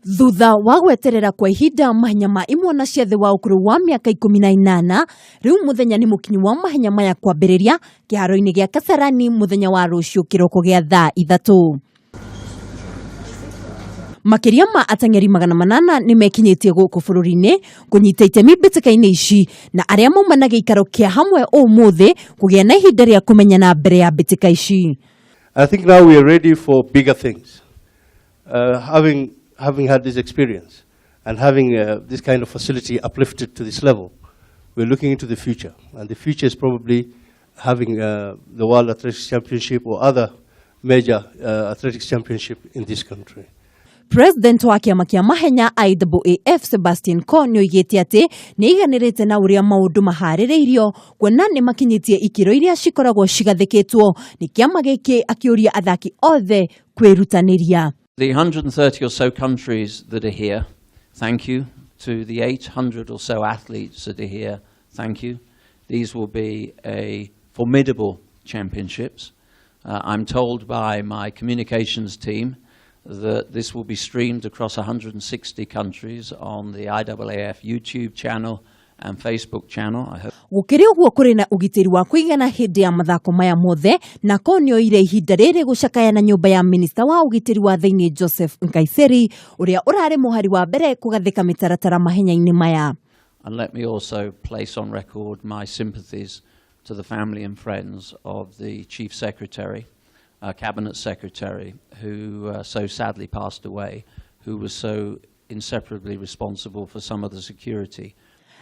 Thutha wa gweterera kwa ihinda mahenya ma imwana cia thi wa ukuru wa miaka 18 riu muthenya ni mukinyi wa mahenya maya kwambiriria kiharo-ini gia Kasarani muthenya wa ruciu kiroko gia thaa 3. Makiria ma ateng'eri 800 ni mekinyitie guku bururi-ini kunyita itemi mbitĩka-inĩ ici na aria maumana giikaro kia hamwe umuthi kugia na ihinda ria kumenyana mbere ya mbitĩka ici. I think now we are ready for bigger things. Having had this experience and having this kind of facility uplifted to this level, we're looking into the future. And the future is probably having the World Athletics Championship or other major athletics championship in this country. President wa kiama kia Mahenya IAAF Sabastian Coe nioigite ati ni iganirite na uria maundu mahaririirio kuona ni makinyitie ikiro iria cikoragwo cigathikitwo ni kiama giki akiuria athaki othe kwirutaniria. The 130 or so countries that are here, thank you. To the 800 or so athletes that are here, thank you. These will be a formidable championships. I'm told by my communications team that this will be streamed across 160 countries on the IAAF YouTube channel and Facebook channel. I hope. Gukiri uguo kuri na ugitiri wa kuigana hindi ya mathako maya mothe na konio ire ihinda riri gucakaya na nyumba ya minister wa ugitiri wa thiini Joseph Nkaiseri uria urari muhari wa mbere kugathika mitaratara mahenya-ini maya. And let me also place on record my sympathies to the family and friends of the Chief Secretary, Cabinet Secretary, who so sadly passed away, who was so inseparably responsible for some of the security.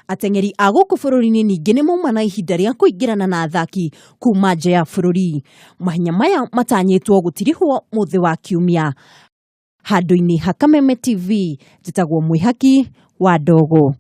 Ateng'eri a guku bururi-ini ningi ni maumana ihinda ria kuingirana na athaki kuma nja ya bururi. Mahenya maya matanyitwo gutirihwo muthi wa kiumia. Handu-ini ha Kameme TV, njitagwo mwihaki wa ndogo.